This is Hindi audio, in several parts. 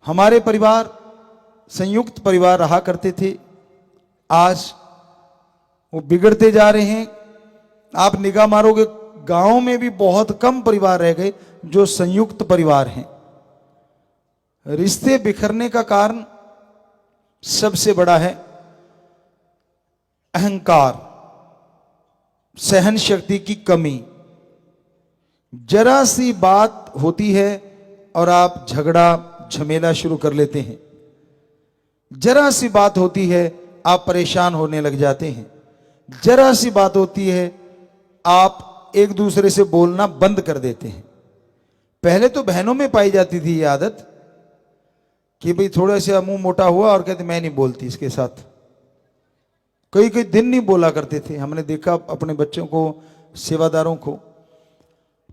हमारे परिवार संयुक्त परिवार रहा करते थे, आज वो बिगड़ते जा रहे हैं। आप निगाह मारोगे गांव में भी बहुत कम परिवार रह गए जो संयुक्त परिवार हैं। रिश्ते बिखरने का कारण सबसे बड़ा है अहंकार, सहन शक्ति की कमी। जरा सी बात होती है और आप झगड़ा झमेला शुरू कर लेते हैं। जरा सी बात होती है आप परेशान होने लग जाते हैं। जरा सी बात होती है आप एक दूसरे से बोलना बंद कर देते हैं। पहले तो बहनों में पाई जाती थी ये आदत कि भाई थोड़ा सा मुंह मोटा हुआ और कहते मैं नहीं बोलती इसके साथ, कई कई दिन नहीं बोला करते थे। हमने देखा अपने बच्चों को, सेवादारों को।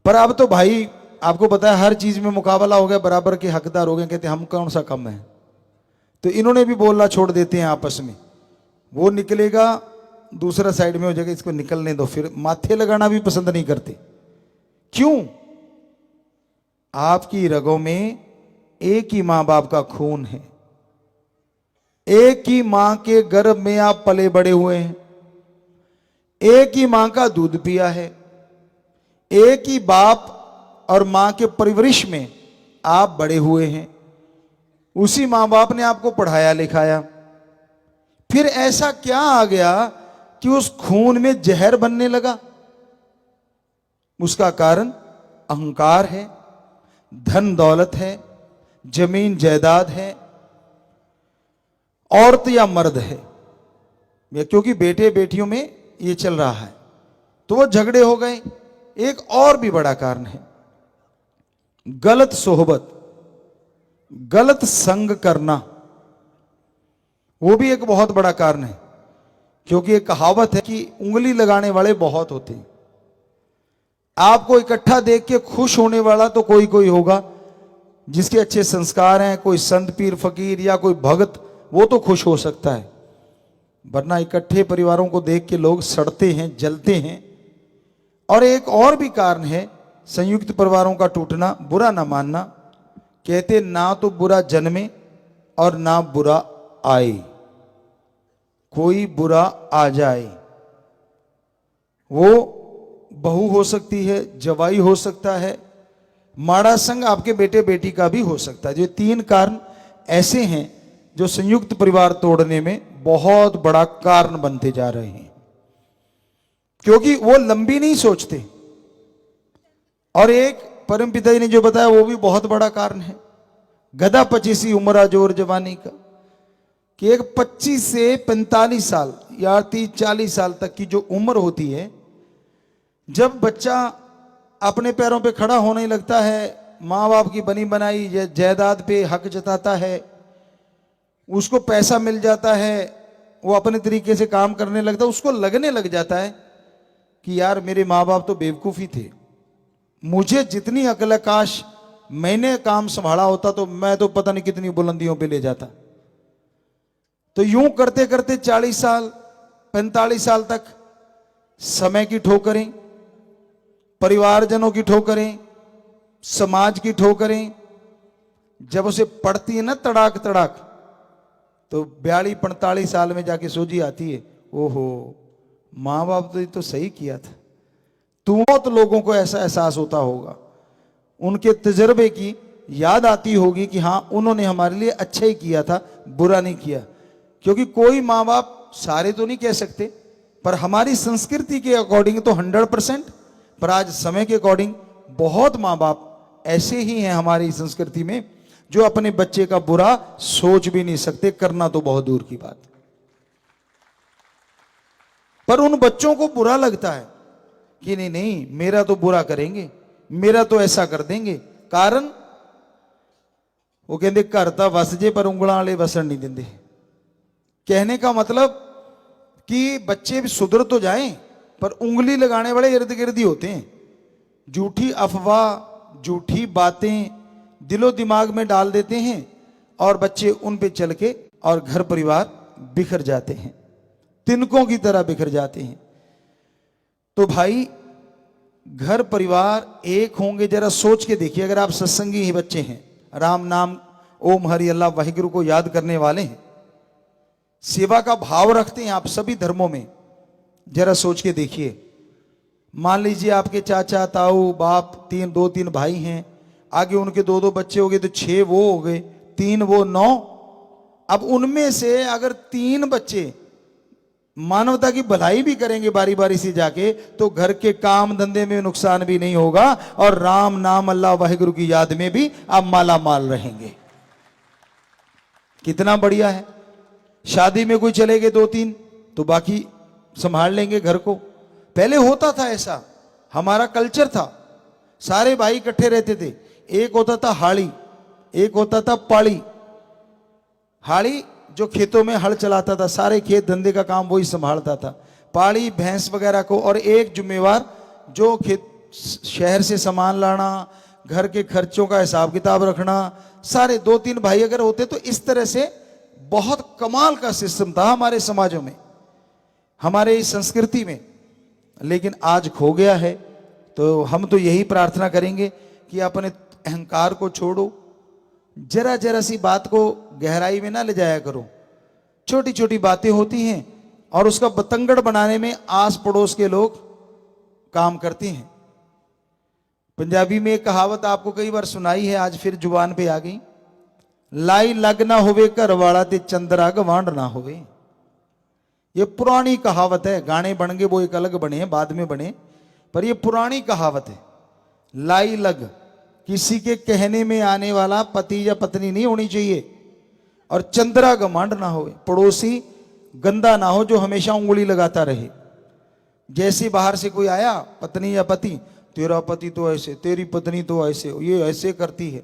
पर अब तो भाई आपको पता है हर चीज में मुकाबला हो गया, बराबर के हकदार हो गए। कहते हम कौन सा कम है, तो इन्होंने भी बोलना छोड़ देते हैं आपस में। वो निकलेगा दूसरा साइड में हो जाएगा, इसको निकलने दो। फिर माथे लगाना भी पसंद नहीं करते। क्यों? आपकी रगों में एक ही मां बाप का खून है, एक ही मां के गर्भ में आप पले बड़े हुए हैं, एक ही मां का दूध पिया है, एक ही बाप और मां के परिवरिश में आप बड़े हुए हैं। उसी मां बाप ने आपको पढ़ाया लिखाया। फिर ऐसा क्या आ गया कि उस खून में जहर बनने लगा? उसका कारण अहंकार है, धन दौलत है, जमीन जायदाद है, औरत या मर्द है। क्योंकि बेटे बेटियों में ये चल रहा है तो वो झगड़े हो गए। एक और भी बड़ा कारण है गलत सोहबत, गलत संग करना। वो भी एक बहुत बड़ा कारण है। क्योंकि एक कहावत है कि उंगली लगाने वाले बहुत होते हैं। आपको इकट्ठा देख के खुश होने वाला तो कोई कोई होगा जिसके अच्छे संस्कार हैं, कोई संत पीर फकीर या कोई भगत, वो तो खुश हो सकता है। वरना इकट्ठे परिवारों को देख के लोग सड़ते हैं, जलते हैं। और एक और भी कारण है संयुक्त परिवारों का टूटना, बुरा ना मानना। कहते ना तो बुरा जन्मे और ना बुरा आए, कोई बुरा आ जाए। वो बहू हो सकती है, जवाई हो सकता है, माड़ा संग आपके बेटे बेटी का भी हो सकता है। जो तीन कारण ऐसे हैं जो संयुक्त परिवार तोड़ने में बहुत बड़ा कारण बनते जा रहे हैं। क्योंकि वो लंबी नहीं सोचते। और एक परम पिता जी ने जो बताया वो भी बहुत बड़ा कारण है, गधा पचीसी उम्र जोर जवानी का। कि एक 25 से 45 साल या 30-40 साल तक की जो उम्र होती है, जब बच्चा अपने पैरों पे खड़ा होने लगता है, माँ बाप की बनी बनाई जायदाद पे हक जताता है, उसको पैसा मिल जाता है, वो अपने तरीके से काम करने लगता है, उसको लगने लग जाता है कि यार मेरे माँ बाप तो बेवकूफ़ ही थे। मुझे जितनी अकल है, काश मैंने काम संभाला होता तो मैं तो पता नहीं कितनी बुलंदियों पे ले जाता। तो यूं करते करते 40 साल 45 साल तक समय की ठोकरें, परिवारजनों की ठोकरें, समाज की ठोकरें जब उसे पड़ती है ना तड़ाक तड़ाक, तो 42-45 साल में जाके सोझी आती है, ओहो माँ बाप तो ये तो सही किया था। तो बहुत लोगों को ऐसा एहसास होता होगा, उनके तजर्बे की याद आती होगी कि हाँ उन्होंने हमारे लिए अच्छा ही किया था, बुरा नहीं किया। क्योंकि कोई माँ बाप, सारे तो नहीं कह सकते, पर हमारी संस्कृति के अकॉर्डिंग तो 100%, पर आज समय के अकॉर्डिंग बहुत माँ बाप ऐसे ही हैं हमारी संस्कृति में जो अपने बच्चे का बुरा सोच भी नहीं सकते, करना तो बहुत दूर की बात। पर उन बच्चों को बुरा लगता है कि नहीं नहीं मेरा तो बुरा करेंगे, मेरा तो ऐसा कर देंगे। कारण वो कहते करता वस जे पर उंगला वाले वसन नहीं देंगे। कहने का मतलब कि बच्चे भी सुधर तो जाएं, पर उंगली लगाने वाले इर्द गिर्द ही होते हैं। झूठी अफवाह, झूठी बातें दिलो दिमाग में डाल देते हैं और बच्चे उन पे चल के और घर परिवार बिखर जाते हैं, तिनकों की तरह बिखर जाते हैं। तो भाई घर परिवार एक होंगे, जरा सोच के देखिए। अगर आप सत्संगी ही बच्चे हैं, राम नाम ओम हरि अल्लाह वाहिगुरु को याद करने वाले हैं, सेवा का भाव रखते हैं आप सभी धर्मों में। जरा सोच के देखिए, मान लीजिए आपके चाचा ताऊ बाप दो तीन भाई हैं, आगे उनके दो दो बच्चे हो गए तो 6 वो हो गए, 3 वो 9। अब उनमें से अगर 3 बच्चे मानवता की भलाई भी करेंगे बारी बारी से जाके, तो घर के काम धंधे में नुकसान भी नहीं होगा और राम नाम अल्लाह वाहिगुरु की याद में भी आप माला माल रहेंगे। कितना बढ़िया है। शादी में कोई चले गए 2-3 तो बाकी संभाल लेंगे घर को। पहले होता था ऐसा, हमारा कल्चर था, सारे भाई इकट्ठे रहते थे। एक होता था हाड़ी, एक होता था पाड़ी। हाड़ी जो खेतों में हल चलाता था, सारे खेत धंधे का काम वही संभालता था। पाड़ी भैंस वगैरह को, और एक जिम्मेवार जो खेत शहर से सामान लाना, घर के खर्चों का हिसाब किताब रखना। सारे 2-3 भाई अगर होते तो इस तरह से बहुत कमाल का सिस्टम था हमारे समाजों में, हमारे इस संस्कृति में। लेकिन आज खो गया है। तो हम तो यही प्रार्थना करेंगे कि अपने अहंकार को छोड़ो, जरा जरा सी बात को गहराई में ना ले जाया करो। छोटी छोटी बातें होती हैं और उसका बतंगड़ बनाने में आस पड़ोस के लोग काम करते हैं। पंजाबी में एक कहावत आपको कई बार सुनाई है, आज फिर जुबान पे आ गई, लाई लग ना होवे घर वाला ते चंद्रा गवांड ना होवे। ये पुरानी कहावत है, गाने बन गए वो एक अलग बने हैं, बाद में बने, पर ये पुरानी कहावत है। लाई लग किसी के कहने में आने वाला पति या पत्नी नहीं होनी चाहिए, और चंद्रा घमंड ना हो, पड़ोसी गंदा ना हो जो हमेशा उंगली लगाता रहे। जैसे बाहर से कोई आया, पत्नी या पति, तेरा पति तो ऐसे, तेरी पत्नी तो ऐसे, ये ऐसे करती है,